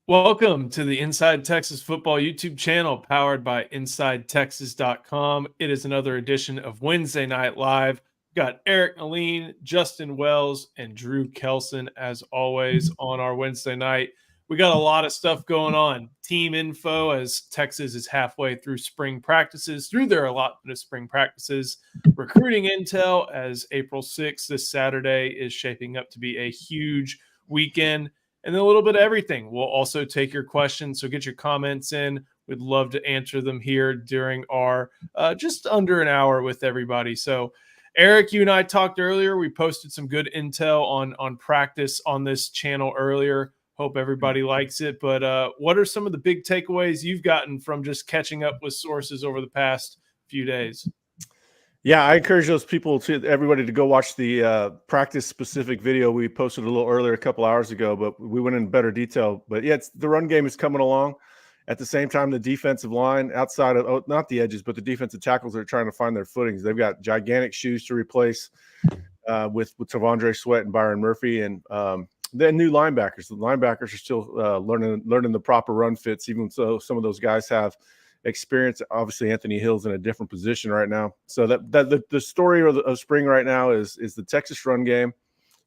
Welcome to the Inside Texas Football YouTube channel powered by InsideTexas.com. It is another edition of Wednesday Night Live. We've got Eric Naleen, Justin Wells, and Drew Kelson, as always, on our Wednesday night. We got a lot of stuff going on. Team info as Texas is halfway through spring practices, through their allotment of spring practices. Recruiting intel as April 6th, this Saturday, is shaping up to be a huge weekend. And then a little bit of everything. We'll also take your questions, so get your comments in. We'd love to answer them here during our just under an hour with everybody. So, Eric, you and I talked earlier. We posted some good intel on practice on this channel earlier. Hope everybody likes it. But what are some of the big takeaways you've gotten from just catching up with sources over the past few days? Yeah, I encourage everybody to go watch the practice-specific video we posted a little earlier, a couple hours ago, but we went in better detail. But yeah, the run game is coming along. At the same time, the defensive line, outside of not the edges, but the defensive tackles are trying to find their footings. They've got gigantic shoes to replace with Tavondre Sweat and Byron Murphy, and then new linebackers. The linebackers are still learning the proper run fits, even so some of those guys have experience. Obviously, Anthony Hill's in a different position right now. So the story of spring right now is the Texas run game,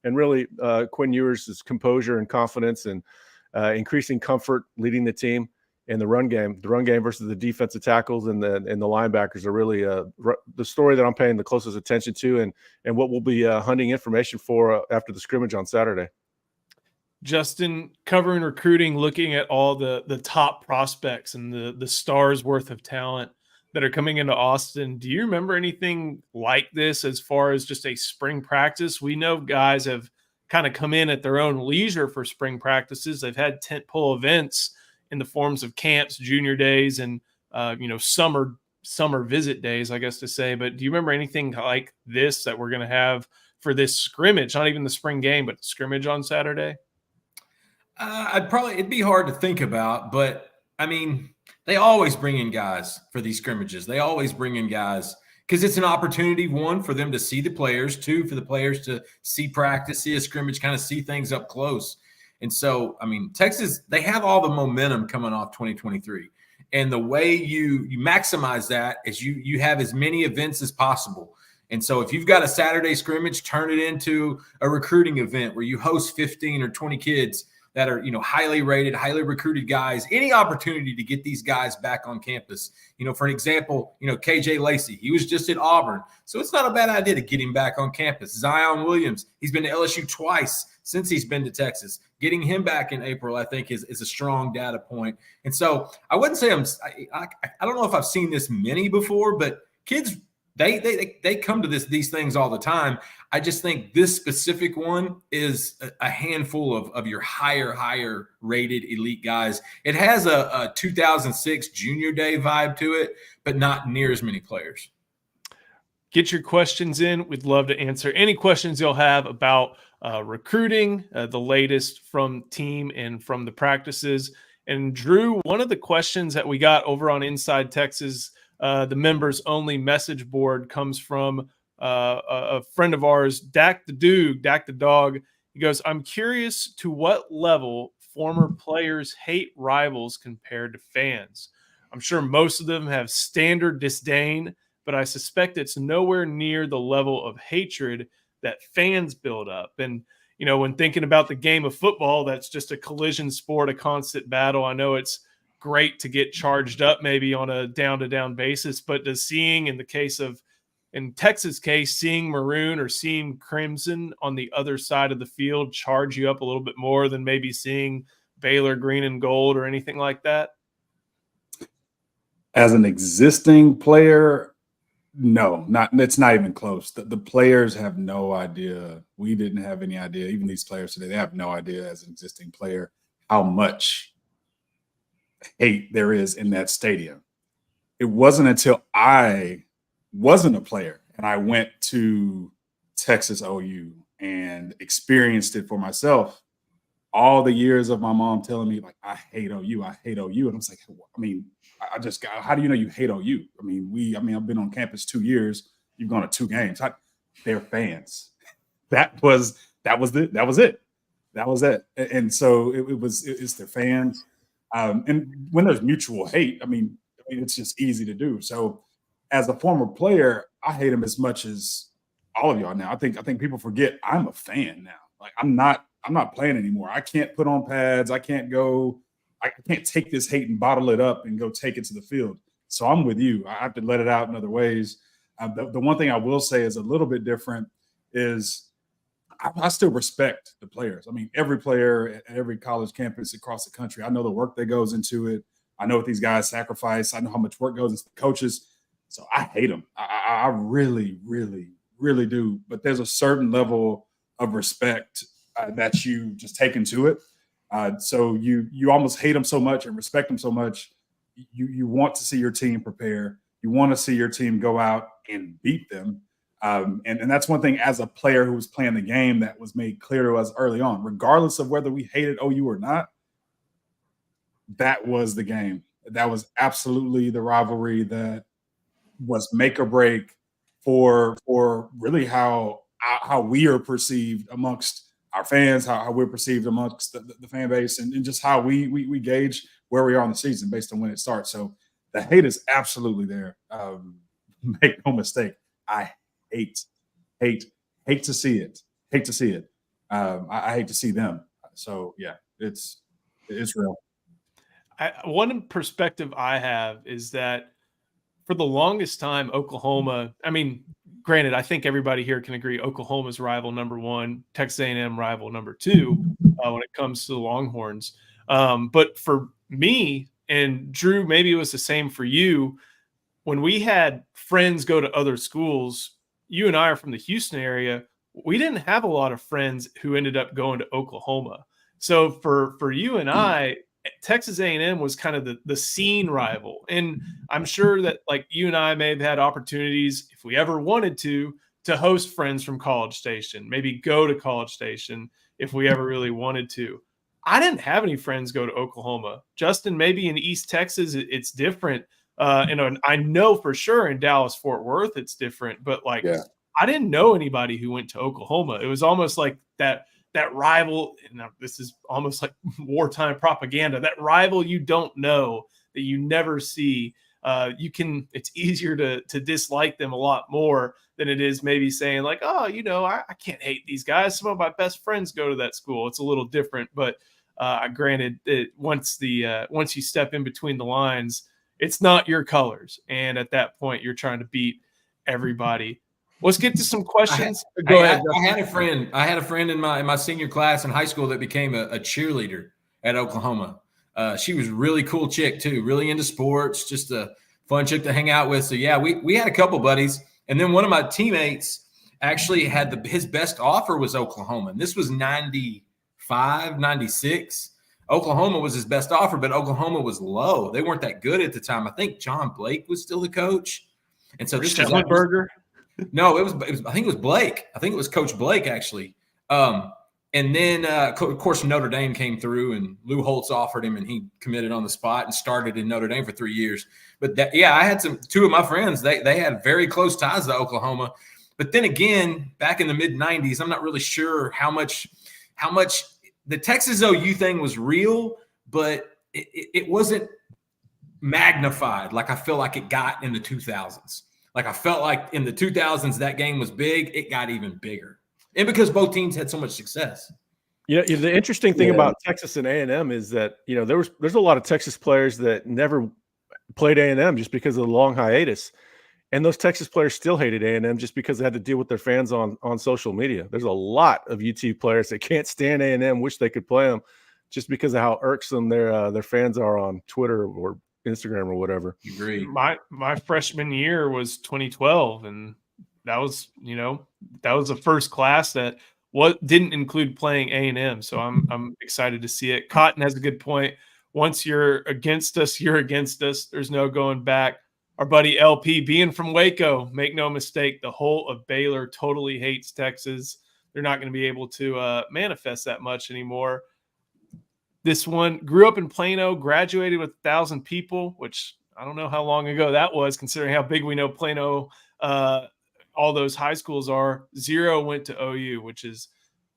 and really Quinn Ewers' composure and confidence and increasing comfort leading the team in the run game. The run game versus the defensive tackles and the linebackers are really the story that I'm paying the closest attention to, and what we'll be hunting information for after the scrimmage on Saturday. Justin, covering recruiting, looking at all the top prospects and the stars worth of talent that are coming into Austin. Do you remember anything like this as far as just a spring practice? We know guys have kind of come in at their own leisure for spring practices. They've had tentpole events in the forms of camps, junior days, and summer visit days, I guess to say. But do you remember anything like this that we're going to have for this scrimmage? Not even the spring game, but scrimmage on Saturday. It'd be hard to think about, but I mean, they always bring in guys for these scrimmages. They always bring in guys because it's an opportunity, one, for them to see the players, two, for the players to see practice, see a scrimmage, kind of see things up close. And so, I mean, Texas, they have all the momentum coming off 2023. And the way you maximize that is you have as many events as possible. And so if you've got a Saturday scrimmage, turn it into a recruiting event where you host 15 or 20 kids that are, highly rated, highly recruited guys. Any opportunity to get these guys back on campus. For an example, KJ Lacey, he was just at Auburn. So it's not a bad idea to get him back on campus. Zion Williams, he's been to LSU twice since he's been to Texas. Getting him back in April, I think, is a strong data point. And so I wouldn't say I don't know if I've seen this many before, but kids, they come to these things all the time. I just think this specific one is a handful of your higher rated elite guys. It has a 2006 junior day vibe to it, but not near as many players. Get your questions in. We'd love to answer any questions you'll have about recruiting, the latest from team and from the practices. And Drew, one of the questions that we got over on Inside Texas, the members only message board, comes from a friend of ours, Dak the dog. He goes, I'm curious to what level former players hate rivals compared to fans. I'm sure most of them have standard disdain, but I suspect it's nowhere near the level of hatred that fans build up. And, when thinking about the game of football, that's just a collision sport, a constant battle. I know it's great to get charged up maybe on a down-to-down basis, but does seeing, in Texas case, seeing maroon or seeing crimson on the other side of the field charge you up a little bit more than maybe seeing Baylor green and gold or anything like that? As an existing player, no, it's not even close. The players have no idea. We didn't have any idea. Even these players today, they have no idea as an existing player how much hate there is in that stadium. It wasn't until I wasn't a player and I went to Texas OU and experienced it for myself. All the years of my mom telling me, like, I hate OU, I hate OU. And I was like, I mean, I just got, how do you know you hate OU? I mean, I've been on campus 2 years. You've gone to 2 games. They're fans. That was it. And so it's their fans. And when there's mutual hate, I mean, it's just easy to do. So as a former player, I hate them as much as all of y'all now. I think people forget I'm a fan now. Like I'm not playing anymore. I can't put on pads. I can't take this hate and bottle it up and go take it to the field. So I'm with you. I have to let it out in other ways. The one thing I will say is a little bit different is I still respect the players. I mean, every player at every college campus across the country, I know the work that goes into it. I know what these guys sacrifice. I know how much work goes into the coaches. So I hate them. I really, really, really do. But there's a certain level of respect that you just take into it. So you almost hate them so much and respect them so much. You want to see your team prepare. You want to see your team go out and beat them. And that's one thing as a player who was playing the game that was made clear to us early on, regardless of whether we hated OU or not. That was the game. That was absolutely the rivalry that was make or break for really how we are perceived amongst our fans, how we're perceived amongst the fan base, and just how we gauge where we are in the season based on when it starts. So the hate is absolutely there. Make no mistake. I hate to see it. Hate to see it. I hate to see them. So yeah, it's real. One perspective I have is that for the longest time, Oklahoma, I mean, granted, I think everybody here can agree Oklahoma's rival number 1, Texas A&M rival number 2 when it comes to the Longhorns. But for me, and Drew, maybe it was the same for you, when we had friends go to other schools, you and I are from the Houston area, we didn't have a lot of friends who ended up going to Oklahoma. So for you and I, Texas A&M was kind of the scene rival. And I'm sure that like you and I may have had opportunities, if we ever wanted to host friends from College Station, maybe go to College Station if we ever really wanted to. I didn't have any friends go to Oklahoma. Justin, maybe in East Texas, it's different. And I know for sure in Dallas, Fort Worth, it's different, but like, yeah. I didn't know anybody who went to Oklahoma. It was almost like that rival. Now this is almost like wartime propaganda. That rival you don't know, that you never see. It's easier to dislike them a lot more than it is maybe saying like, oh, I can't hate these guys. Some of my best friends go to that school. It's a little different, but granted, once you step in between the lines, it's not your colors. And at that point, you're trying to beat everybody. Let's get to some questions. Go ahead. I had a friend in my senior class in high school that became a cheerleader at Oklahoma. She was a really cool chick too, really into sports, just a fun chick to hang out with. So yeah, we had a couple buddies. And then one of my teammates actually had his best offer was Oklahoma. And this was 95, 96. Oklahoma was his best offer, but Oklahoma was low. They weren't that good at the time. I think John Blake was still the coach. And so this was Burger. No, it was. I think it was Blake. I think it was Coach Blake actually. And then of course Notre Dame came through, and Lou Holtz offered him, and he committed on the spot and started in Notre Dame for 3 years. But I had two of my friends. They had very close ties to Oklahoma. But then again, back in the mid '90s, I'm not really sure how much the Texas OU thing was real, but it wasn't magnified like I feel like it got in the 2000s. Like I felt like in the 2000s that game was big. It got even bigger, and because both teams had so much success. The interesting thing about Texas and A&M is that there's a lot of Texas players that never played A&M just because of the long hiatus, and those Texas players still hated A&M just because they had to deal with their fans on social media. There's a lot of UT players that can't stand A&M, wish they could play them, just because of how irksome their fans are on Twitter or Instagram or whatever. Agree. My freshman year was 2012, and that was the first class that didn't include playing A&M. So I'm excited to see it. Cotton has a good point. once you're against us, you're against us. There's no going back. Our buddy LP, being from Waco, make no mistake, the whole of Baylor totally hates Texas. They're not going to be able to manifest that much anymore. This one grew up in Plano, graduated with 1,000 people, which I don't know how long ago that was, considering how big we know Plano, all those high schools are. 0 went to OU,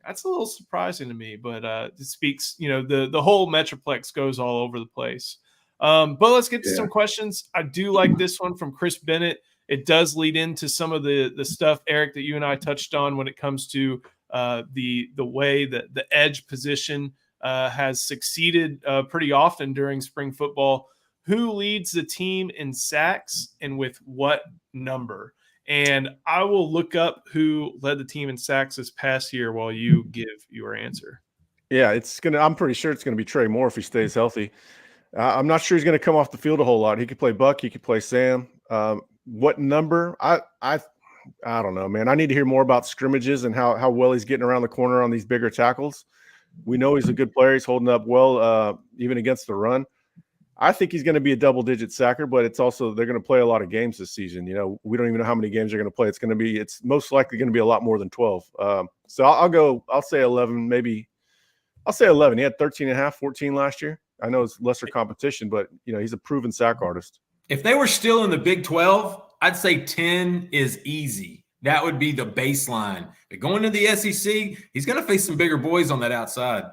that's a little surprising to me, but it speaks, the whole Metroplex goes all over the place. But let's get to some questions. I do like this one from Chris Bennett. It does lead into some of the stuff, Eric, that you and I touched on when it comes to the way that the edge position has succeeded pretty often during spring football. Who leads the team in sacks and with what number? And I will look up who led the team in sacks this past year while you give your answer. Yeah, I'm pretty sure it's gonna be Trey Moore if he stays healthy. I'm not sure he's gonna come off the field a whole lot. He could play Buck, he could play Sam. What number? I don't know, man. I need to hear more about scrimmages and how well he's getting around the corner on these bigger tackles. We know he's a good player. He's holding up well, even against the run. I think he's going to be a double-digit sacker, but it's also they're going to play a lot of games this season. We don't even know how many games they're going to play. It's most likely going to be a lot more than 12. So I'll say 11, maybe. I'll say 11. He had 13.5, 14 last year. I know it's lesser competition, but he's a proven sack artist. If they were still in the Big 12, I'd say 10 is easy. That would be the baseline. But going to the SEC, he's going to face some bigger boys on that outside.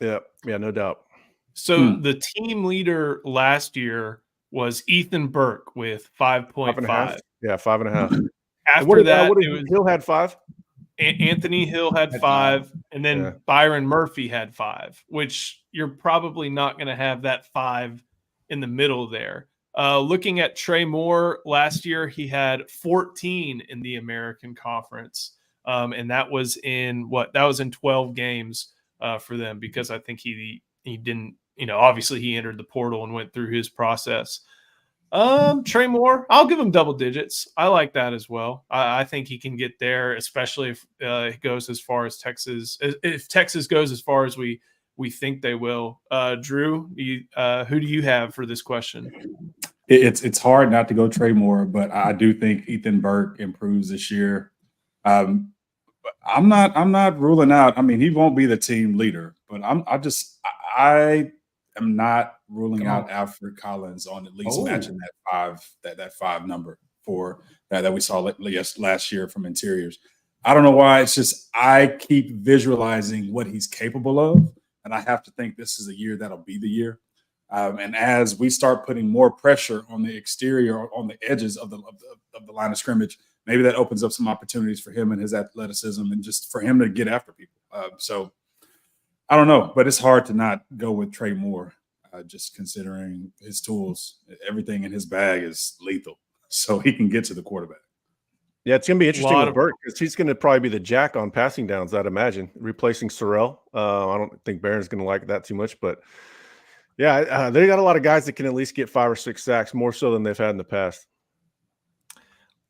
Yeah, no doubt. So the team leader last year was Ethan Burke with 5.5. Yeah, 5.5. After that, Hill had 5. Anthony Hill had 5, and then Byron Murphy had 5, which you're probably not going to have that 5 in the middle there. Looking at Trey Moore last year, he had 14 in the American Conference, and that was in 12 games for them, because I think he didn't, obviously he entered the portal and went through his process. Trey Moore, I'll give him double digits. I like that as well. I think he can get there, especially if it goes as far as Texas. If Texas goes as far as we think they will. Drew, who do you have for this question? It's hard not to go Trey Moore, but I do think Ethan Burke improves this year. I'm not ruling out. I mean, he won't be the team leader, but I am not ruling out Alfred Collins on at least matching that 5 number for that we saw last year from interiors. I don't know why. It's just I keep visualizing what he's capable of, and I have to think this is the year that'll be the year. And as we start putting more pressure on the exterior, or on the edges of the line of scrimmage, maybe that opens up some opportunities for him and his athleticism, and just for him to get after people. So I don't know, but it's hard to not go with Trey Moore, just considering his tools. Everything in his bag is lethal, so he can get to the quarterback. Yeah, it's going to be interesting with Burke, because he's going to probably be the jack on passing downs, I'd imagine, replacing Sorrell. I don't think Barron's going to like that too much, but yeah, they got a lot of guys that can at least get 5 or 6 sacks, more so than they've had in the past.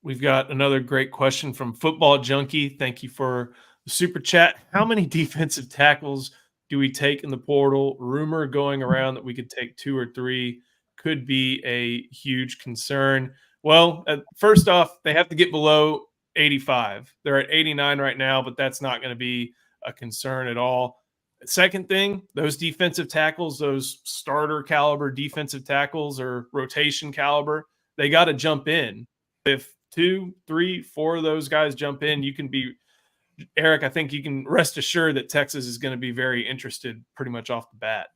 We've got another great question from Football Junkie. Thank you for the super chat. How many defensive tackles do we take in the portal? Rumor going around that we could take 2 or 3. Could be a huge concern. Well, first off, they have to get below 85. They're at 89 right now, but that's not going to be a concern at all. Second thing, those defensive tackles, those starter caliber defensive tackles or rotation caliber, they got to jump in. If 2, 3, 4 of those guys jump in, you can be – Eric, I think you can rest assured that Texas is going to be very interested pretty much off the bat.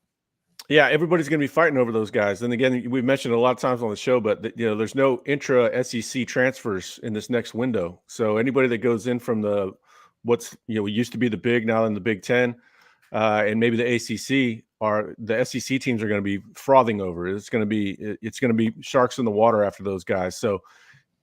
Yeah, everybody's going to be fighting over those guys. And again, we've mentioned a lot of times on the show, but there's no intra-SEC transfers in this next window. So anybody that goes in from we used to be the Big, now in the Big Ten, and maybe the ACC, the SEC teams are going to be frothing over. It's going to be sharks in the water after those guys. So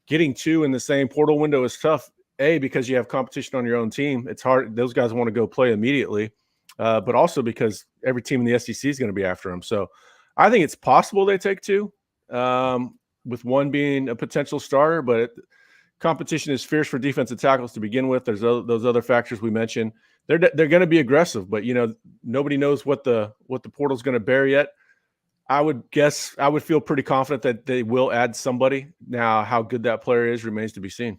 getting 2 in the same portal window is tough. Because you have competition on your own team, it's hard. Those guys want to go play immediately, but also because every team in the SEC is going to be after them. So I think it's possible they take 2, with 1 being a potential starter, but competition is fierce for defensive tackles to begin with. There's those other factors we mentioned. They're going to be aggressive, but nobody knows what the portal's going to bear yet. I would feel pretty confident that they will add somebody. Now, how good that player is remains to be seen.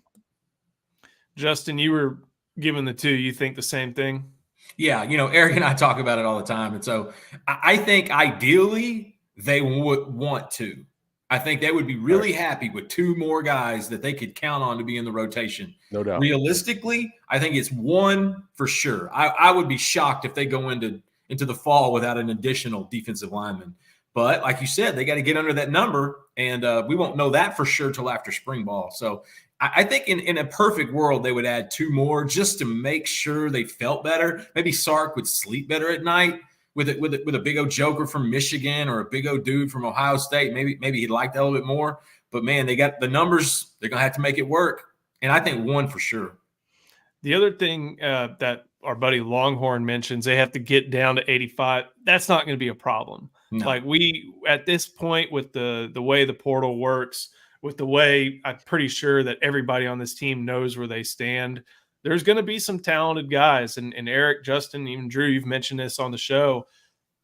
Justin, you were given the two. You think the same thing? Yeah, Eric and I talk about it all the time. And so I think ideally they would want to. I think they would be really happy with two more guys that they could count on to be in the rotation. No doubt. Realistically, I think it's one for sure. I would be shocked if they go into the fall without an additional defensive lineman. But like you said, they got to get under that number, and we won't know that for sure till after spring ball. So I think in a perfect world, they would add two more just to make sure they felt better. Maybe Sark would sleep better at night with a big old joker from Michigan or a big old dude from Ohio State. Maybe he'd like that a little bit more. But, man, they got the numbers. They're going to have to make it work. And I think one for sure. The other thing that our buddy Longhorn mentions, they have to get down to 85. That's not going to be a problem. No. Like we, at this point, with the way the portal works, with the way I'm pretty sure that everybody on this team knows where they stand, there's going to be some talented guys. And Eric, Justin, even Drew, you've mentioned this on the show.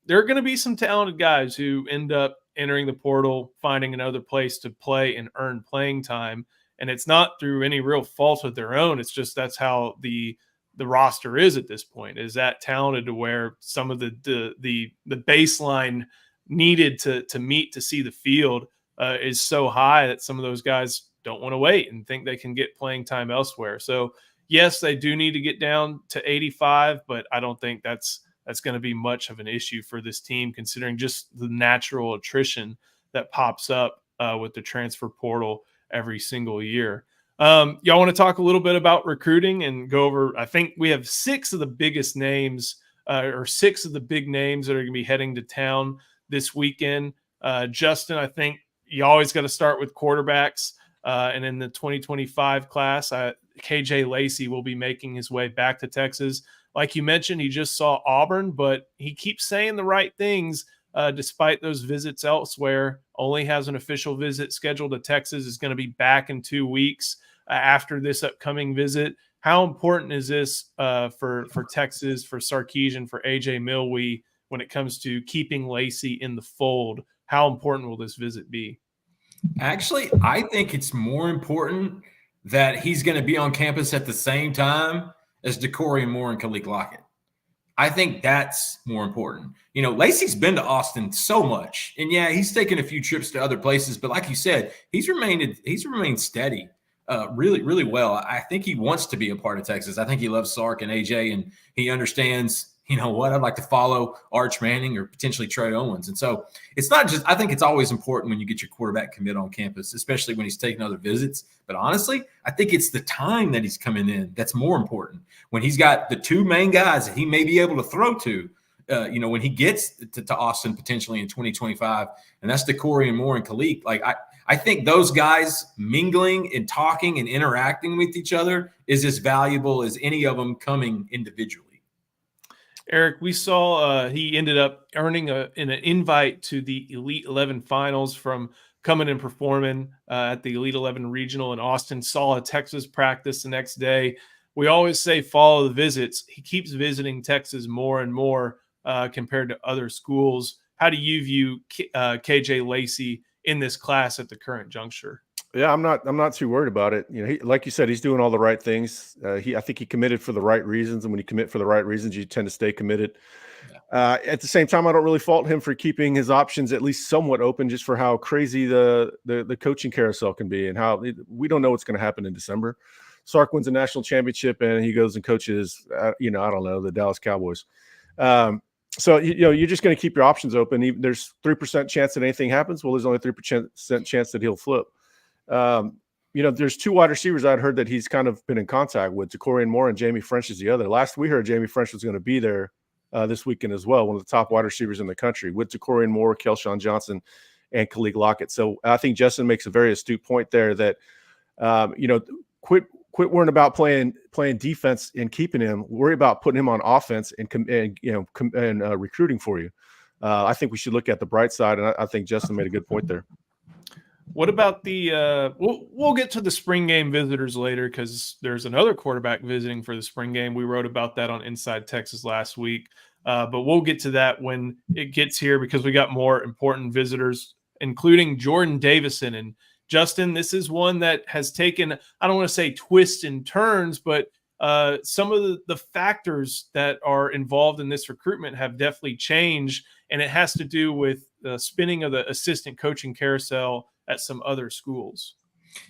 There are going to be some talented guys who end up entering the portal, finding another place to play and earn playing time. And it's not through any real fault of their own. It's just that's how the roster is at this point, is that talented to where some of the baseline needed to meet to see the field is so high that some of those guys don't want to wait and think they can get playing time elsewhere. So yes, they do need to get down to 85, but I don't think that's going to be much of an issue for this team, considering just the natural attrition that pops up with the transfer portal every single year. Y'all want to talk a little bit about recruiting and go over, I think we have six of the biggest names or six of the big names that are going to be heading to town this weekend. Justin, I think you always got to start with quarterbacks. And in the 2025 class, KJ Lacey will be making his way back to Texas. Like you mentioned, he just saw Auburn, but he keeps saying the right things despite those visits elsewhere. Only has an official visit scheduled to Texas, is going to be back in 2 weeks after this upcoming visit. How important is this for Texas, for Sarkisian, for AJ Milwee when it comes to keeping Lacey in the fold? How important will this visit be? Actually, I think it's more important that he's going to be on campus at the same time as Decorian Moore and Khalid Lockett. I think that's more important. Lacey's been to Austin so much, and yeah, he's taken a few trips to other places, but like you said, he's remained steady really, really well. I think he wants to be a part of Texas. I think he loves Sark and AJ, and he understands, I'd like to follow Arch Manning or potentially Trey Owens. And so it's not just, I think it's always important when you get your quarterback commit on campus, especially when he's taking other visits. But honestly, I think it's the time that he's coming in that's more important. When he's got the two main guys that he may be able to throw to, when he gets to Austin potentially in 2025, and that's Decorian Moore and Khalid. Like I think those guys mingling and talking and interacting with each other is as valuable as any of them coming individually. Eric, we saw he ended up earning an invite to the Elite 11 finals from coming and performing at the Elite 11 regional in Austin. Saw a Texas practice the next day. We always say follow the visits. He keeps visiting Texas more and more compared to other schools. How do you view KJ Lacey in this class at the current juncture? Yeah, I'm not too worried about it. Like you said, he's doing all the right things. I think he committed for the right reasons, and when you commit for the right reasons, you tend to stay committed. Yeah. At the same time, I don't really fault him for keeping his options at least somewhat open, just for how crazy the coaching carousel can be, and how we don't know what's going to happen in December. Sark wins a national championship, and he goes and coaches, I don't know, the Dallas Cowboys. So, you're just going to keep your options open. There's 3% chance that anything happens. Well, there's only 3% chance that he'll flip. There's two wide receivers I'd heard that he's kind of been in contact with. Decorian Moore and Jamie French is the other. Last we heard, Jamie French was going to be there this weekend as well, one of the top wide receivers in the country, with Decorian Moore, Kelshawn Johnson, and Khalid Lockett. So I think Justin makes a very astute point there that, quit worrying about playing defense and keeping him. Worry about putting him on offense and recruiting for you. I think we should look at the bright side, and I think Justin made a good point there. What about the we'll get to the spring game visitors later, because there's another quarterback visiting for the spring game. We wrote about that on Inside Texas last week. But we'll get to that when it gets here because we got more important visitors, including Jordan Davison. And Justin, this is one that has taken, I don't want to say twists and turns, but some of the factors that are involved in this recruitment have definitely changed, and it has to do with the spinning of the assistant coaching carousel at some other schools.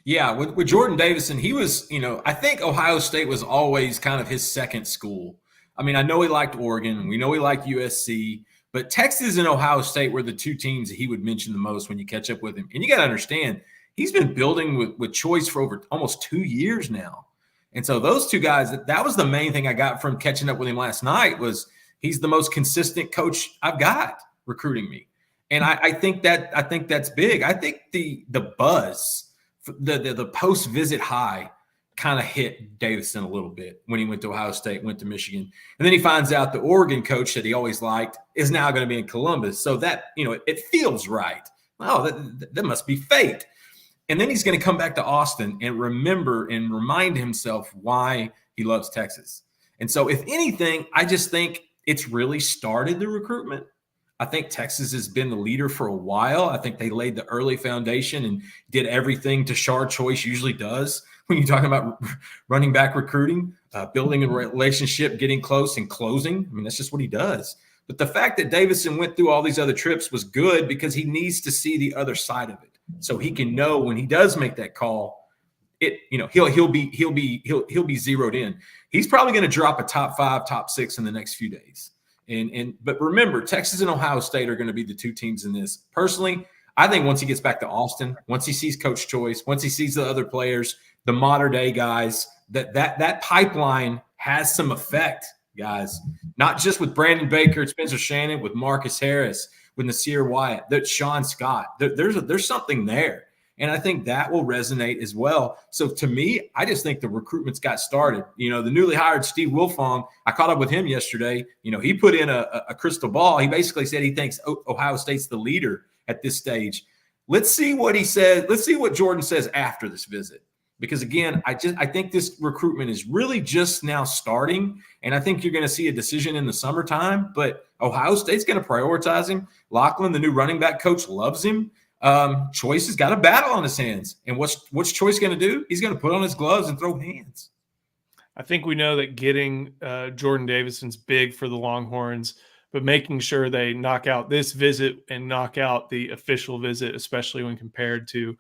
Yeah, with Jordan Davison, he was, I think Ohio State was always kind of his second school. I mean, I know he liked Oregon. We know he liked USC. But Texas and Ohio State were the two teams that he would mention the most when you catch up with him. And you got to understand, he's been building with Choice for over almost 2 years now. And so those two guys, that was the main thing I got from catching up with him last night was he's the most consistent coach I've got recruiting me. And I think that's big. I think the buzz, the post-visit high kind of hit Davison a little bit when he went to Ohio State, went to Michigan. And then he finds out the Oregon coach that he always liked is now going to be in Columbus. So that, it feels right. Oh, that must be fate. And then he's going to come back to Austin and remember and remind himself why he loves Texas. And so if anything, I just think it's really started the recruitment. I think Texas has been the leader for a while. I think they laid the early foundation and did everything Tashard Choice usually does when you're talking about running back recruiting, building a relationship, getting close and closing. I mean, that's just what he does. But the fact that Davison went through all these other trips was good because he needs to see the other side of it. So he can know when he does make that call, he'll be zeroed in. He's probably going to drop a top 5, top 6 in the next few days. But remember, Texas and Ohio State are going to be the two teams in this. Personally, I think once he gets back to Austin, once he sees Coach Choice, once he sees the other players, the modern day guys, that pipeline has some effect, guys. Not just with Brandon Baker, Spencer Shannon, with Marcus Harris, with Nasir Wyatt, that Sean Scott. There's something there. And I think that will resonate as well. So to me, I just think the recruitment's got started. The newly hired Steve Wilfong, I caught up with him yesterday. He put in a crystal ball. He basically said he thinks Ohio State's the leader at this stage. Let's see what he says. Let's see what Jordan says after this visit. Because again, I think this recruitment is really just now starting. And I think you're going to see a decision in the summertime, but Ohio State's going to prioritize him. Lachlan, the new running back coach, loves him. Choice has got a battle on his hands. And what's Choice going to do? He's going to put on his gloves and throw hands. I think we know that getting Jordan Davison's big for the Longhorns, but making sure they knock out this visit and knock out the official visit, especially when compared to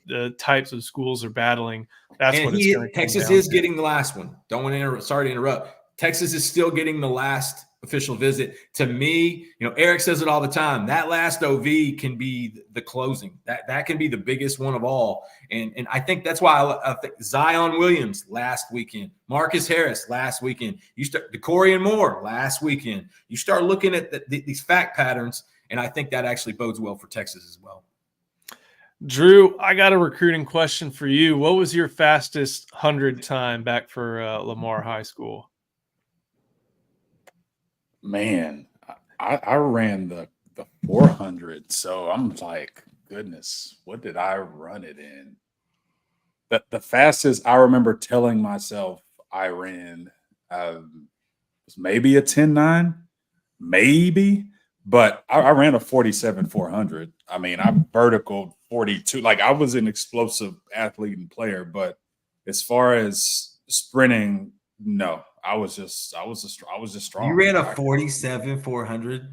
the types of schools are battling. That's what it's going to come Texas down is to. getting the last one. Don't want to interrupt. Sorry to interrupt. Texas is still getting the last official visit. To me, Eric says it all the time. That last OV can be the closing. That can be the biggest one of all. And I think that's why I think Zion Williams last weekend, Marcus Harris last weekend, you start DeCorian Moore last weekend. You start looking at these fact patterns, and I think that actually bodes well for Texas as well. Drew, I got a recruiting question for you. What was your fastest 100 time back for Lamar High School? Man, I ran the 400, so I'm like, goodness, what did I run it in? The fastest I remember telling myself I ran was maybe a 10.9, maybe, but I ran a 47-400. I mean, I vertical 42. Like, I was an explosive athlete and player, but as far as sprinting, no. I was just strong. You ran a 47-400.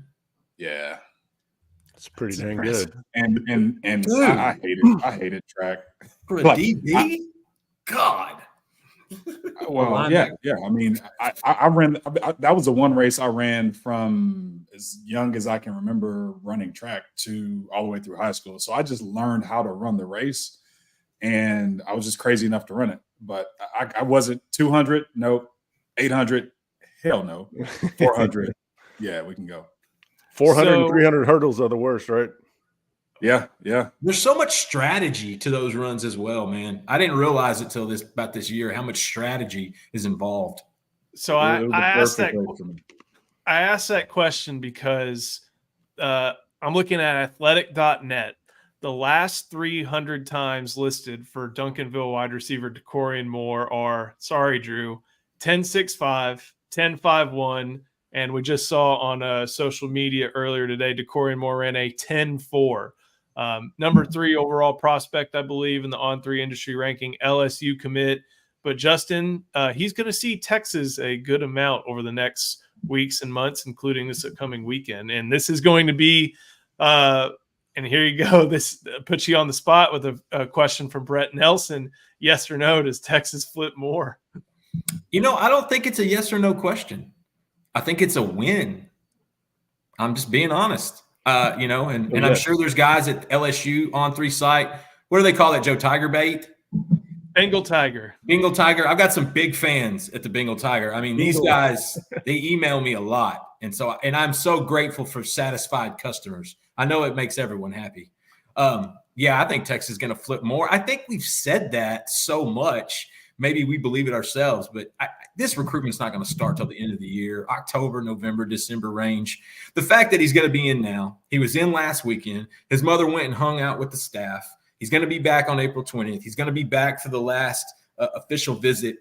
Yeah, it's pretty dang good. And I hated track For a like, DB. God. Well, yeah. I mean, I ran. That was the one race I ran from as young as I can remember running track to all the way through high school. So I just learned how to run the race, and I was just crazy enough to run it. But I wasn't 200. Nope. 800. Hell no. 400. Yeah, we can go. 400 and 300 hurdles are the worst, right? Yeah. There's so much strategy to those runs as well, man. I didn't realize it till about this year how much strategy is involved. So I asked that question because I'm looking at athletic.net. The last 300 times listed for Duncanville wide receiver DeCorian Moore are, sorry, Drew, 10.65, 10.51, And we just saw on social media earlier today, DeCorian Moore ran a 10.4. Number 3 overall prospect, I believe, in the On3 industry ranking, LSU commit. But Justin, he's going to see Texas a good amount over the next weeks and months, including this upcoming weekend. And this is going to be, and here you go, this puts you on the spot with a question from Brett Nelson. Yes or no, does Texas flip more? You know, I don't think it's a yes or no question. I think it's a win. I'm just being honest. You know, and I'm sure there's guys at LSU On3 site. What do they call it, Joe? Tiger bait? Bengal Tiger. Bengal Tiger. I've got some big fans at the Bengal Tiger. I mean, these guys, they email me a lot. And I'm so grateful for satisfied customers. I know it makes everyone happy. Yeah, I think Texas is going to flip more. I think we've said that so much. Maybe we believe it ourselves, but this recruitment's not going to start till the end of the year, October, November, December range. The fact that he's going to be in now, he was in last weekend. His mother went and hung out with the staff. He's going to be back on April 20th. He's going to be back for the last official visit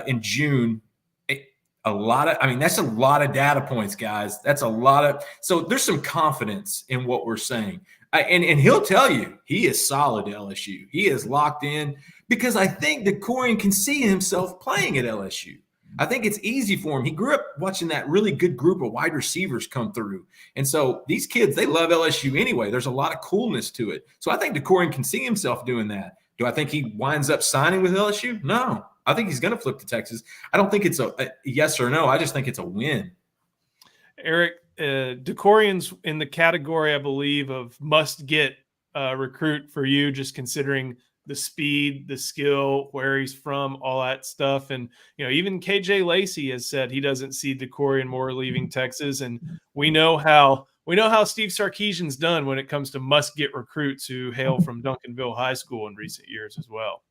in June. That's a lot of data points, guys. That's a lot of – so there's some confidence in what we're saying. And he'll tell you he is solid at LSU. He is locked in because I think DeCorian can see himself playing at LSU. I think it's easy for him. He grew up watching that really good group of wide receivers come through. And so these kids, they love LSU anyway. There's a lot of coolness to it. So I think DeCorian can see himself doing that. Do I think he winds up signing with LSU? No. I think he's going to flip to Texas. I don't think it's a yes or no. I just think it's a win. Eric, DeCorian's in the category, I believe, of must-get recruit for you, just considering the speed, the skill, where he's from, all that stuff. And, you know, even KJ Lacey has said he doesn't see DeCorian Moore leaving Texas. And we know how Steve Sarkisian's done when it comes to must-get recruits who hail from Duncanville High School in recent years as well.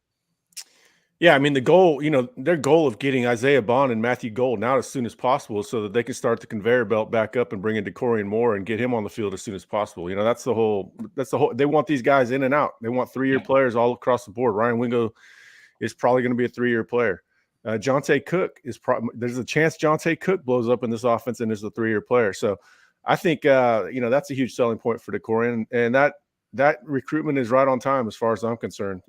Yeah, I mean, the goal, their goal of getting Isaiah Bond and Matthew Golden out as soon as possible so that they can start the conveyor belt back up and bring in DeCorian Moore and get him on the field as soon as possible. That's the whole, they want these guys in and out. They want 3-year players all across the board. Ryan Wingo is probably going to be a 3-year player. Jonte Cook there's a chance Jonte Cook blows up in this offense and is a 3-year player. So I think, that's a huge selling point for DeCorian, and that recruitment is right on time as far as I'm concerned.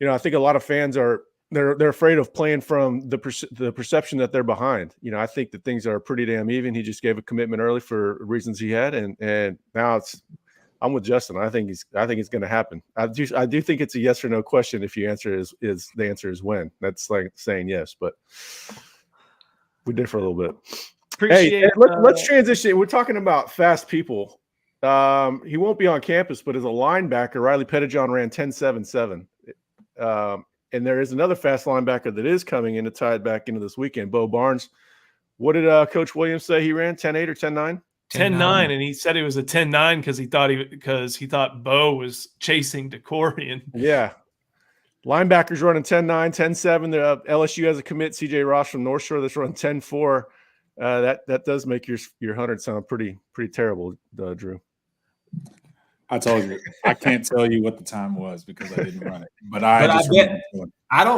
I think a lot of fans they're afraid of playing from the perception that they're behind. I think that things are pretty damn even. He just gave a commitment early for reasons he had, and now I'm with Justin. I think it's going to happen. I do think it's a yes or no question. If you answer is the answer is when. That's like saying yes, but we differ a little bit. Let's transition. We're talking about fast people. He won't be on campus, but as a linebacker, Riley Pettijohn ran 10.77. And there is another fast linebacker that is coming in to tie it back into this weekend, Bo Barnes. What did Coach Williams say he ran? 10.8 or 10.9? 10.9, and he said it was a 10.9 because he thought Bo was chasing DeCorian. Yeah, linebackers running 10.9, 10.7. LSU has a commit, CJ Ross from North Shore, that's running 10.4. That does make your 100 sound pretty terrible, Drew. I told you I can't tell you what the time was because I didn't run it. But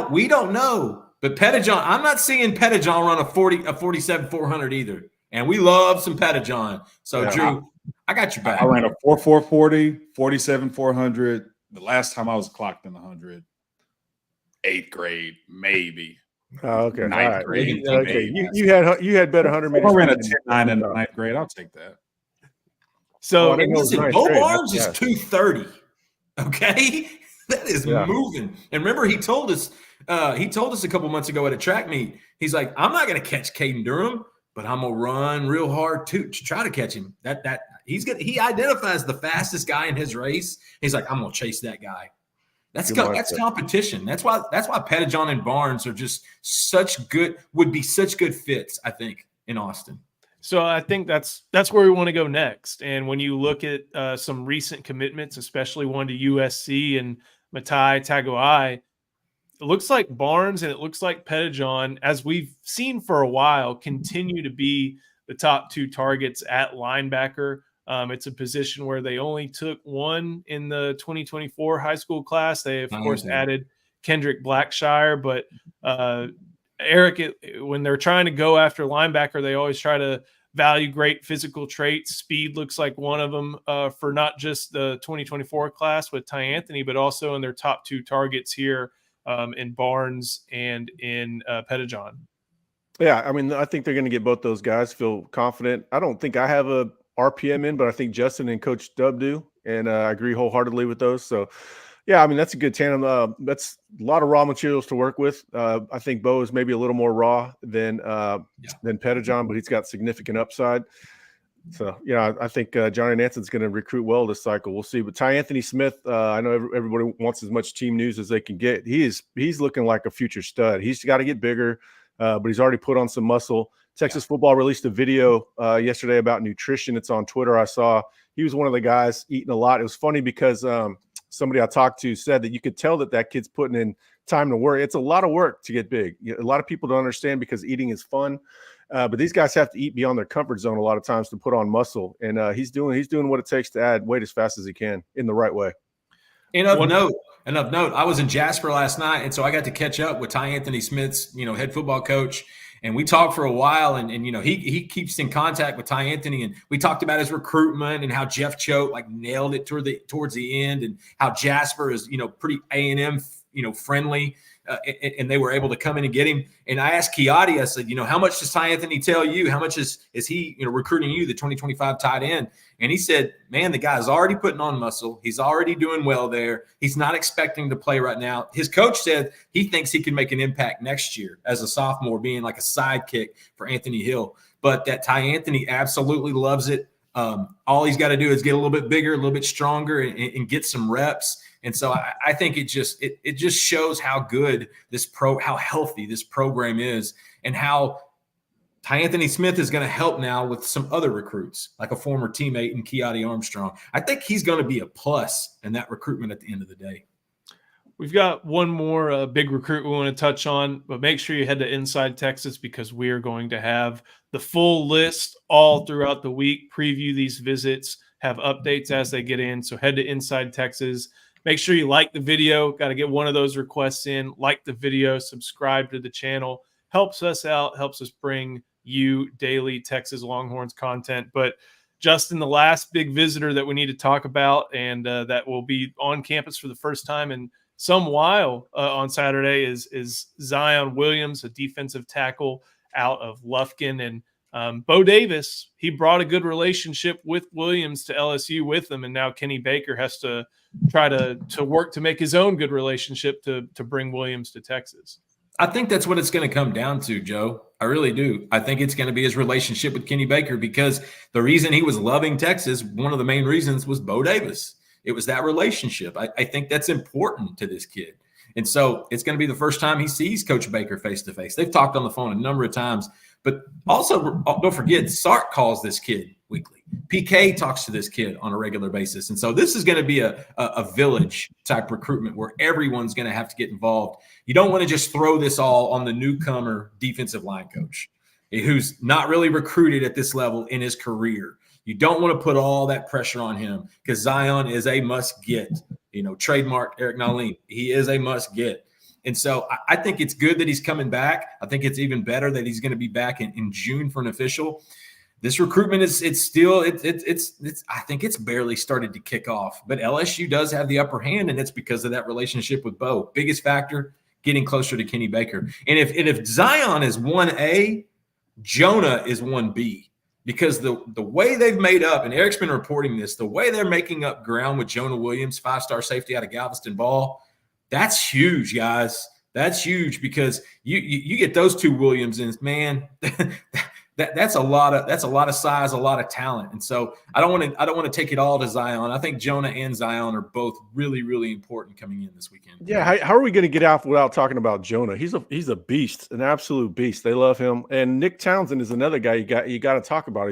we don't know. But Pettijohn, I'm not seeing Pettijohn run a 47 400 either. And we love some Pettijohn. So yeah, Drew, I got your back. I ran a 4440, 47 400. The last time I was clocked in the 100, 8th grade, maybe. Oh, okay. Ninth grade. Okay. You had better 100 meters. I ran a 10.9 in the 9th grade. I'll take that. So listen, Bo Barnes is 230. Okay, that is moving. And remember, he told us a couple months ago at a track meet. He's like, I'm not going to catch Caden Durham, but I'm gonna run real hard to try to catch him. He identifies the fastest guy in his race. He's like, I'm gonna chase that guy. That's competition. That's why Pettijohn and Barnes are just would be such good fits, I think, in Austin. So I think that's where we want to go next. And when you look at some recent commitments, especially one to USC and Matai Tagovailoa, it looks like Barnes and it looks like Pettijohn, as we've seen for a while, continue to be the top 2 targets at linebacker. It's a position where they only took one in the 2024 high school class. They, of course, added Kendrick Blackshire, but Eric, when they're trying to go after linebacker, they always try to value great physical traits. Speed looks like one of them for not just the 2024 class with Ty Anthony, but also in their top 2 targets here in Barnes and in Pettijohn. Yeah, I mean, I think they're going to get both those guys. Feel confident. I don't think I have a RPM in, but I think Justin and Coach Dub do, and I agree wholeheartedly with those. So, yeah, I mean, that's a good tandem. That's a lot of raw materials to work with. I think Bo is maybe a little more raw than Pettijohn, but he's got significant upside. So, yeah, I think Johnny Nanson's going to recruit well this cycle. We'll see. But Ty Anthony Smith, I know everybody wants as much team news as they can get. He's looking like a future stud. He's got to get bigger. But he's already put on some muscle. Texas football released a video yesterday about nutrition. It's on Twitter. I saw he was one of the guys eating a lot. It was funny because somebody I talked to said that you could tell that kid's putting in time to work. It's a lot of work to get big. A lot of people don't understand because eating is fun. But these guys have to eat beyond their comfort zone a lot of times to put on muscle. And he's doing what it takes to add weight as fast as he can in the right way. And of note, I was in Jasper last night, and so I got to catch up with Ty Anthony Smith's, head football coach, and we talked for a while. And he keeps in contact with Ty Anthony, and we talked about his recruitment and how Jeff Choate nailed it towards the end, and how Jasper is pretty A&M friendly. And they were able to come in and get him. And I asked Kiati, I said, how much does Ty Anthony tell you? How much is he, recruiting you, the 2025 tight end? And he said, man, the guy's already putting on muscle. He's already doing well there. He's not expecting to play right now. His coach said he thinks he can make an impact next year as a sophomore, being like a sidekick for Anthony Hill. But that Ty Anthony absolutely loves it. All he's got to do is get a little bit bigger, a little bit stronger, and get some reps. And so I think it just shows how good how healthy this program is, and how Ty Anthony Smith is going to help now with some other recruits, like a former teammate in Kiati Armstrong. I think he's going to be a plus in that recruitment at the end of the day. We've got one more big recruit we want to touch on, but make sure you head to Inside Texas, because we are going to have the full list all throughout the week, preview these visits, have updates as they get in. So head to Inside Texas. Make sure you like the video. Got to get one of those requests in. Like the video, subscribe to the channel. Helps us out, helps us bring you daily Texas Longhorns content. But Justin, the last big visitor that we need to talk about, and that will be on campus for the first time in some while on Saturday, is Zion Williams, a defensive tackle out of Lufkin. And Bo Davis, he brought a good relationship with Williams to LSU with him, and now Kenny Baker has to try to work to make his own good relationship to bring Williams to Texas. I think that's what it's going to come down to, Joe. I really do. I think it's going to be his relationship with Kenny Baker, because the reason he was loving Texas, one of the main reasons, was Bo Davis. It was that relationship. I think that's important to this kid. And so it's going to be the first time he sees Coach Baker face-to-face. They've talked on the phone a number of times. But also, don't forget, Sark calls this kid weekly. PK talks to this kid on a regular basis. And so this is going to be a village-type recruitment where everyone's going to have to get involved. You don't want to just throw this all on the newcomer defensive line coach who's not really recruited at this level in his career. You don't want to put all that pressure on him, because Zion is a must-get. Trademark Eric Nalim. He is a must-get. And so I think it's good that he's coming back. I think it's even better that he's going to be back in June for an official. This recruitment I think it's barely started to kick off, but LSU does have the upper hand, and it's because of that relationship with Bo. Biggest factor, getting closer to Kenny Baker. And if Zion is 1A, Jonah is 1B, because the way they've made up, and Eric's been reporting this, the way they're making up ground with Jonah Williams, 5-star safety out of Galveston Ball, that's huge, guys. That's huge, because you get those two Williamsons, man. That's a lot of size, a lot of talent. And so I don't want to take it all to Zion. I think Jonah and Zion are both really, really important coming in this weekend. Yeah, how are we going to get out without talking about Jonah? He's a beast, an absolute beast. They love him. And Nick Townsend is another guy you got to talk about.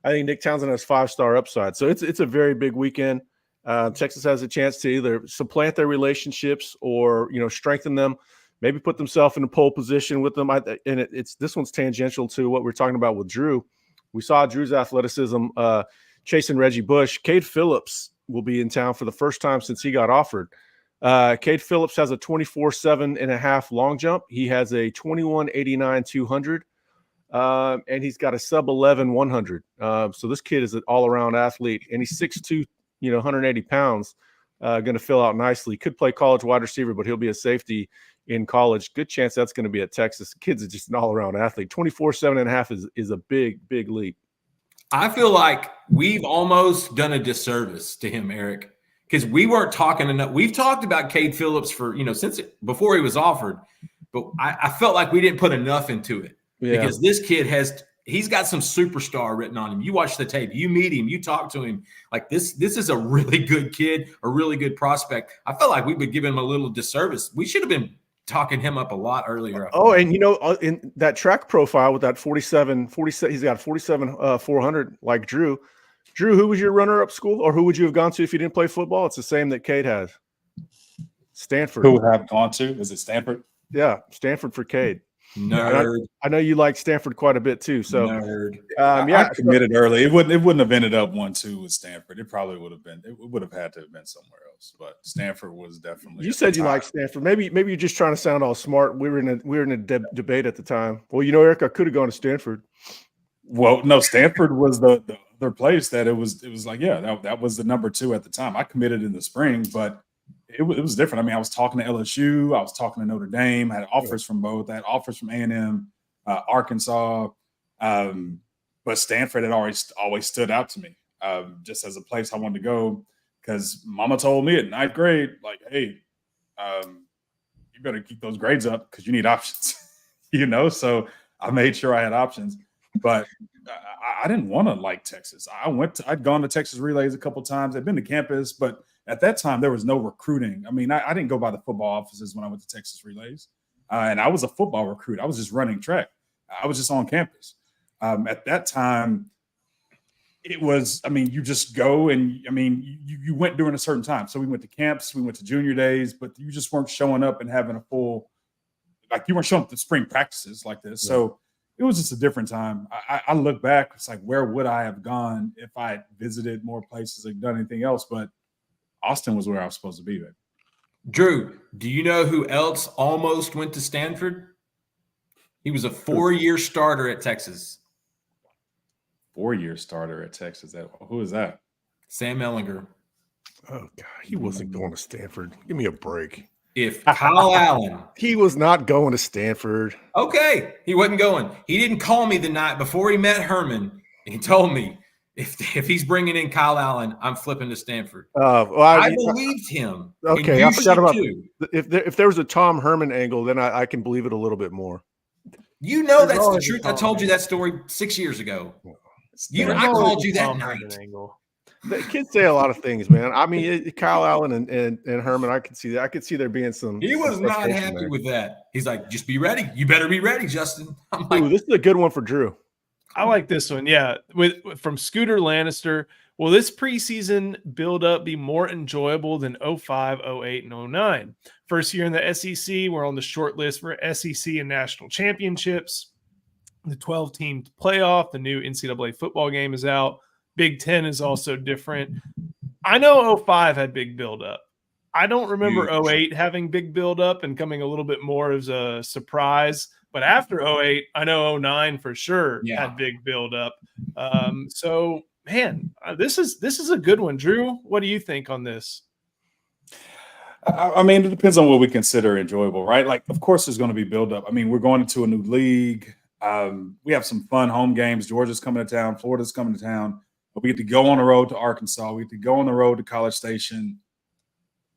I think Nick Townsend has 5-star upside. So it's a very big weekend. Texas has a chance to either supplant their relationships or strengthen them. Maybe put themselves in a pole position with them. This one's tangential to what we're talking about with Drew. We saw Drew's athleticism chasing Reggie Bush. Cade Phillips will be in town for the first time since he got offered. Cade Phillips has a 24.7.5 long jump. He has a 21.89 200. And he's got a sub 11 100. So this kid is an all around athlete, and he's 6'2", 180 pounds. Going to fill out nicely. Could play college wide receiver, but he'll be a safety in college. Good chance that's going to be at Texas. Kid's just an all around athlete. 24.7.5 is a big leap. I feel like we've almost done a disservice to him, Eric, because we weren't talking enough. We've talked about Cade Phillips for since before he was offered, but I felt like we didn't put enough into it. Yeah. Because this kid he's got some superstar written on him. You watch the tape, you meet him, you talk to him. Like this is a really good kid, a really good prospect. I felt like we would give him a little disservice. We should have been talking him up a lot earlier. Oh, and in that track profile with that 47, he's got 47 400 like Drew. Drew, who was your runner-up school, or who would you have gone to if you didn't play football? It's the same that Cade has. Stanford. Who would I have gone to? Is it Stanford? Yeah, Stanford for Cade. Nerd. I know you like Stanford quite a bit too. So nerd. I committed early. It wouldn't have ended up 1-2 with Stanford. It probably would have been. It would have had to have been somewhere else. But Stanford was definitely. You said you like Stanford. Maybe you're just trying to sound all smart. We were in a debate at the time. Well, Eric, I could have gone to Stanford. Well, no, Stanford was the other place that it was like, yeah, that was the number 2 at the time. I committed in the spring, but it was different. I mean, I was talking to LSU, I was talking to Notre Dame, I had offers from both, I had offers from A&M, Arkansas, but Stanford had always stood out to me just as a place I wanted to go, because Mama told me at 9th grade, like, hey, you better keep those grades up because you need options, So I made sure I had options, but I didn't want to like Texas. I'd gone to Texas Relays a couple of times. I'd been to campus, but at that time, there was no recruiting. I mean, I didn't go by the football offices when I went to Texas Relays. And I was a football recruit. I was just running track. I was just on campus. At that time, it was, you just go and, you went during a certain time. So we went to camps, we went to junior days, but you just weren't showing up and having a full, like you weren't showing up to spring practices like this. Yeah. So it was just a different time. I look back, it's like, where would I have gone if I had visited more places and done anything else? But Austin was where I was supposed to be there. Drew, do you know who else almost went to Stanford? He was a 4-year starter at Texas. 4-year starter at Texas. Who is that? Sam Ehlinger. Oh, God. He wasn't going to Stanford. Give me a break. If Kyle Allen. He was not going to Stanford. Okay. He wasn't going. He didn't call me the night before he met Herman. He told me, if he's bringing in Kyle Allen, I'm flipping to Stanford. I believed him. Okay, I forgot about if there was a Tom Herman angle, then I can believe it a little bit more. That's the truth. I told you that story 6 years ago. I called you that night. The kids say a lot of things, man. I mean, Kyle Allen and Herman, I could see that. I could see there being some. He was not happy with that. He's like, just be ready. You better be ready, Justin. I'm like, this is a good one for Drew. I like this one. Yeah. From Scooter Lannister. Will this preseason build-up be more enjoyable than 05, 08, and 09? First year in the SEC, we're on the short list for SEC and national championships. The 12-team playoff, the new NCAA football game is out. Big Ten is also different. I know 05 had big build-up. I don't remember 08 having big build-up and coming a little bit more as a surprise. But after 08, I know 09 for sure had big build-up. So, man, this is a good one. Drew, what do you think on this? I mean, it depends on what we consider enjoyable, right? Like, of course, there's going to be build-up. I mean, we're going into a new league. We have some fun home games. Georgia's coming to town. Florida's coming to town. We get to go on the road to Arkansas. We get to go on the road to College Station.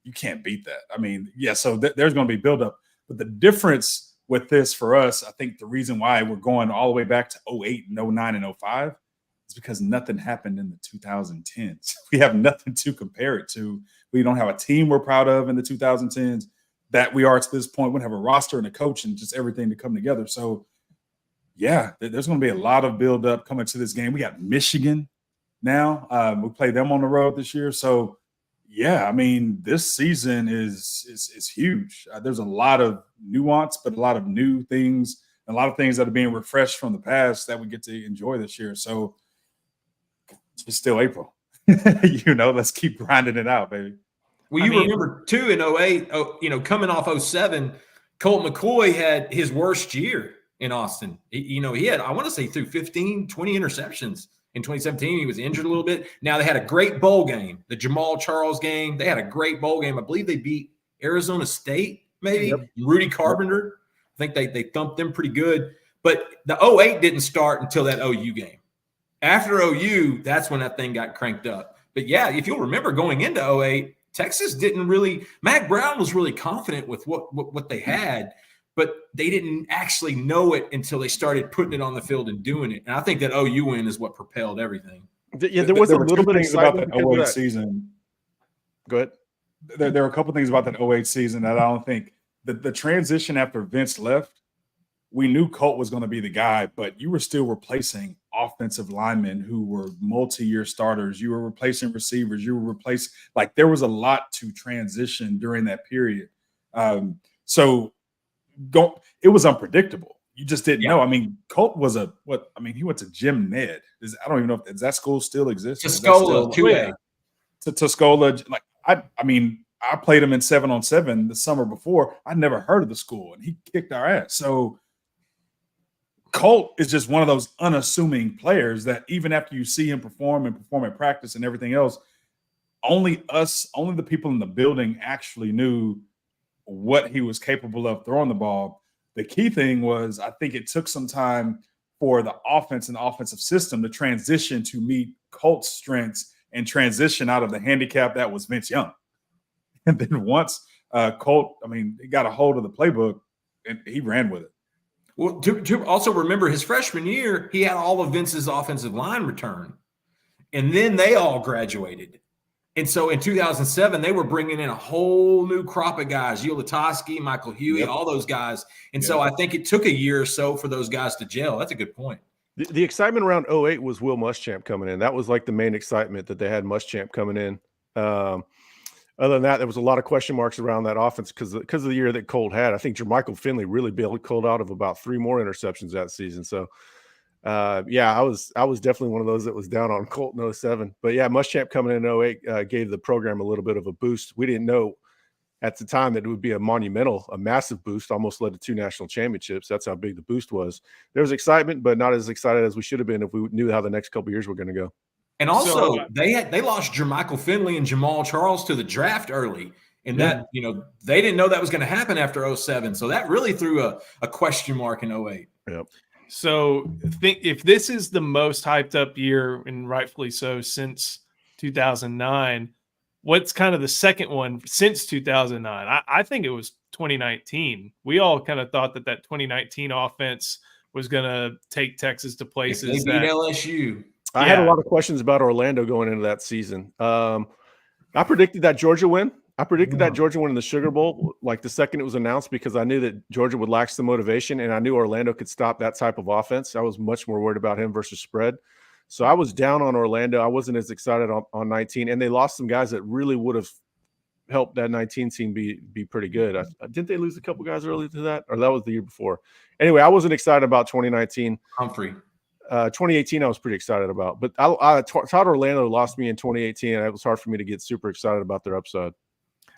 You can't beat that. I mean, so there's going to be build-up. But the difference with this for us, I think the reason why we're going all the way back to 08 and 09 and 05 is because nothing happened in the 2010s. We have nothing to compare it to. We don't have a team we're proud of in the 2010s that we are to this point. We don't have a roster and a coach and just everything to come together. So, yeah, there's going to be a lot of build-up coming to this game. We got Michigan now. We play them on the road this year. So, yeah, I mean, this season is huge. There's a lot of nuance, but a lot of new things, a lot of things that are being refreshed from the past that we get to enjoy this year. So it's still April. Let's keep grinding it out, baby. Well, you remember too in 08, coming off 07, Colt McCoy had his worst year in Austin. He had, I want to say, through 15, 20 interceptions. In 2017, he was injured a little bit. Now they had a great bowl game, the Jamal Charles game. They had a great bowl game. I believe they beat Arizona State, maybe. Yep. Rudy Carpenter. I think they thumped them pretty good. But the 08 didn't start until that OU game. After OU, that's when that thing got cranked up. But yeah, if you'll remember going into 08, Texas didn't really – Mac Brown was really confident with what they had, but they didn't actually know it until they started putting it on the field and doing it. And I think that OU win is what propelled everything. Yeah, there was a little bit of things about that 08 season. Go ahead. There were a couple things about that 08 season that I don't think the transition after Vince left, we knew Colt was going to be the guy, but you were still replacing offensive linemen who were multi-year starters. You were replacing receivers. You were replacing – like there was a lot to transition during that period. It was unpredictable. You just didn't know. I mean, Colt was he went to Jim Ned. I don't even know if that school still exists. Tuscola, 2A. To Tuscola. Like I played him in 7-on-7 the summer before. I'd never heard of the school, and he kicked our ass. So Colt is just one of those unassuming players that even after you see him perform at practice and everything else, only the people in the building actually knew what he was capable of throwing the ball. The key thing was, I think it took some time for the offense and the offensive system to transition to meet Colt's strengths and transition out of the handicap that was Vince Young. And then once Colt, he got a hold of the playbook and he ran with it. Well, to also remember his freshman year, he had all of Vince's offensive line return. And then they all graduated. And so in 2007, they were bringing in a whole new crop of guys, Ulatowski, Michael Huey, all those guys. And so I think it took a year or so for those guys to gel. That's a good point. The excitement around 08 was Will Muschamp coming in. That was like the main excitement, that they had Muschamp coming in. Other than that, there was a lot of question marks around that offense because of the year that Colt had. I think Jermichael Finley really bailed Colt out of about 3 more interceptions that season. So, I was definitely one of those that was down on Colt in 07. But, yeah, Muschamp coming in 08 gave the program a little bit of a boost. We didn't know at the time that it would be a massive boost, almost led to 2 national championships. That's how big the boost was. There was excitement, but not as excited as we should have been if we knew how the next couple of years were going to go. And also, they lost Jermichael Finley and Jamal Charles to the draft early. And that, they didn't know that was going to happen after 07. So that really threw a question mark in 08. Yep. So if this is the most hyped up year, and rightfully so, since 2009, what's kind of the second one since 2009? I think it was 2019. We all kind of thought that 2019 offense was going to take Texas to places. They beat LSU. I had a lot of questions about Orlando going into that season. I predicted that Georgia win. I predicted that Georgia win in the Sugar Bowl, like the second it was announced, because I knew that Georgia would lack some motivation, and I knew Orlando could stop that type of offense. I was much more worried about him versus spread. So I was down on Orlando. I wasn't as excited on 19, and they lost some guys that really would have helped that 19 team be pretty good. Didn't they lose a couple guys early to that? Or that was the year before? Anyway, I wasn't excited about 2019. Humphrey. 2018 I was pretty excited about, but Todd Orlando lost me in 2018, and it was hard for me to get super excited about their upside.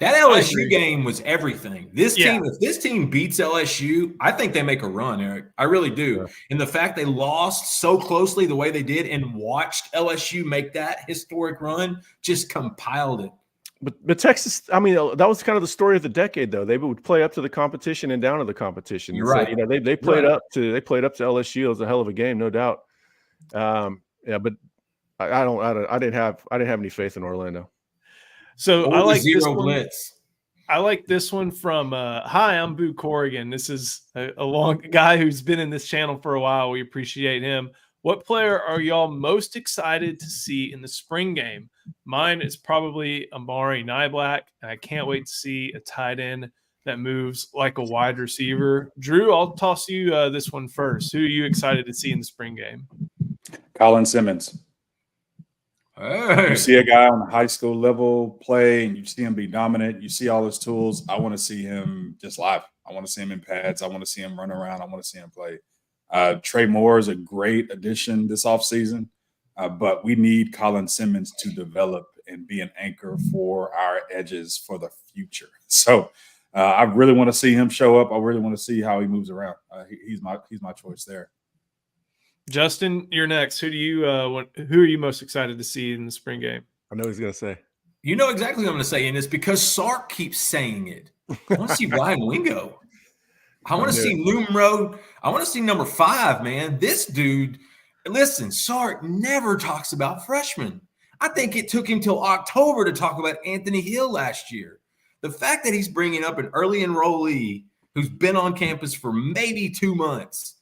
That LSU game was everything. Team, if this team beats LSU, I think they make a run, Eric. I really do. Yeah. And the fact they lost so closely the way they did and watched LSU make that historic run just compiled it. But Texas, that was kind of the story of the decade, though. They would play up to the competition and down to the competition. You're right. So, they played up to LSU. It was a hell of a game, no doubt. But I didn't have any faith in Orlando. So I like this one. Blitz. I like this one from hi, I'm Boo Corrigan. This is a long guy who's been in this channel for a while. We appreciate him. What player are y'all most excited to see in the spring game? Mine is probably Amari Nyblack, and I can't wait to see a tight end that moves like a wide receiver. Drew, I'll toss you this one first. Who are you excited to see in the spring game? Colin Simmons. Hey. You see a guy on the high school level play, and you see him be dominant. You see all his tools. I want to see him just live. I want to see him in pads. I want to see him run around. I want to see him play. Trey Moore is a great addition this offseason, but we need Colin Simmons to develop and be an anchor for our edges for the future. So I really want to see him show up. I really want to see how he moves around. He's my choice there. Justin, you're next. Who are you most excited to see in the spring game? I know he's going to say. You know exactly what I'm going to say, and it's because Sark keeps saying it. I want to see Ryan Wingo. I want to see numero. I want to see number 5, man. This dude, listen, Sark never talks about freshmen. I think it took him till October to talk about Anthony Hill last year. The fact that he's bringing up an early enrollee who's been on campus for maybe 2 months,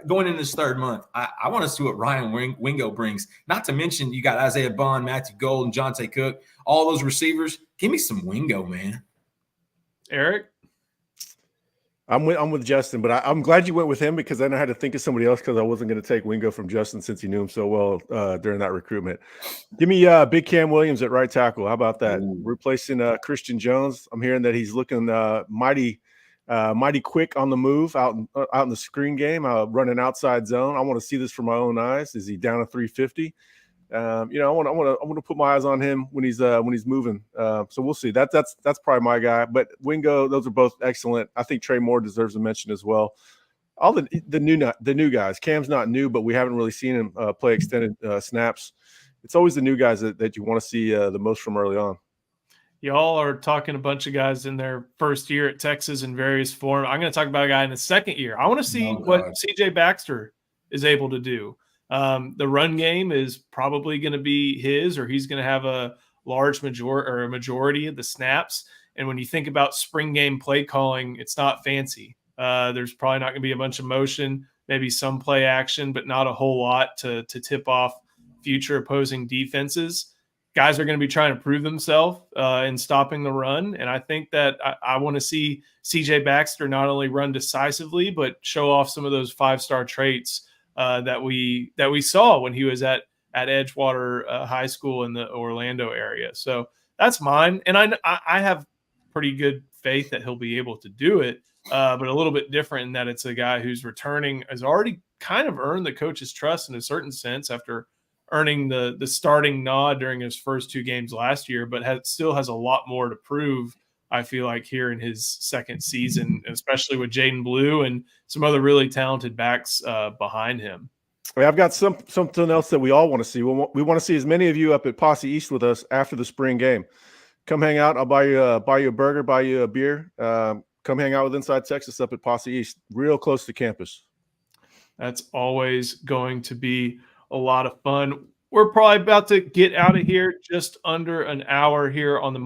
going in his 3rd month, I want to see what Ryan Wingo brings. Not to mention you got Isaiah Bond, Matthew Gold, and Jonte Cook, all those receivers. Give me some Wingo, man. Eric? I'm with Justin, but I'm glad you went with him because then I had to think of somebody else because I wasn't going to take Wingo from Justin since he knew him so well during that recruitment. Give me Big Cam Williams at right tackle. How about that? Replacing Christian Jones. I'm hearing that he's looking mighty quick on the move out in the screen game, running outside zone. I want to see this from my own eyes. Is he down to 350? I want to put my eyes on him when he's moving. So we'll see. That's probably my guy. But Wingo, those are both excellent. I think Trey Moore deserves a mention as well. All the new guys. Cam's not new, but we haven't really seen him play extended snaps. It's always the new guys that you want to see the most from early on. Y'all are talking a bunch of guys in their first year at Texas in various form. I'm going to talk about a guy in the 2nd year. I want to see what CJ Baxter is able to do. The run game is probably going to be his, or he's going to have a large majority of the snaps. And when you think about spring game play calling, it's not fancy. There's probably not going to be a bunch of motion, maybe some play action, but not a whole lot to tip off future opposing defenses. Guys are going to be trying to prove themselves in stopping the run. And I think that I want to see CJ Baxter not only run decisively, but show off some of those 5-star traits that we saw when he was at Edgewater High School in the Orlando area. So that's mine. And I have pretty good faith that he'll be able to do it, but a little bit different in that it's a guy who's returning, has already kind of earned the coach's trust in a certain sense after earning the starting nod during his first 2 games last year, but still has a lot more to prove, I feel like, here in his 2nd season, especially with Jaden Blue and some other really talented backs behind him. I've got something else that we all want to see. We want to see as many of you up at Posse East with us after the spring game. Come hang out. I'll buy you a burger, buy you a beer. Come hang out with Inside Texas up at Posse East, real close to campus. That's always going to be a lot of fun. We're probably about to get out of here, just under an hour here on the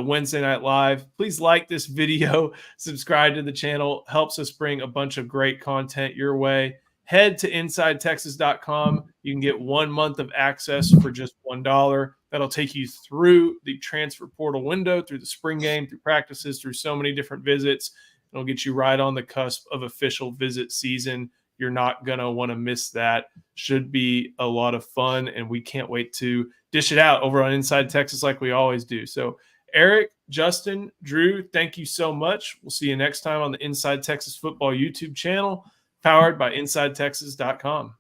Wednesday Night Live. Please like this video, subscribe to the channel, helps us bring a bunch of great content your way. Head to InsideTexas.com. You can get 1 month of access for just $1. That'll take you through the transfer portal window, through the spring game, through practices, through so many different visits. It'll get you right on the cusp of official visit season. You're not going to want to miss that. Should be a lot of fun, and we can't wait to dish it out over on Inside Texas like we always do. So, Eric, Justin, Drew, thank you so much. We'll see you next time on the Inside Texas Football YouTube channel, powered by InsideTexas.com.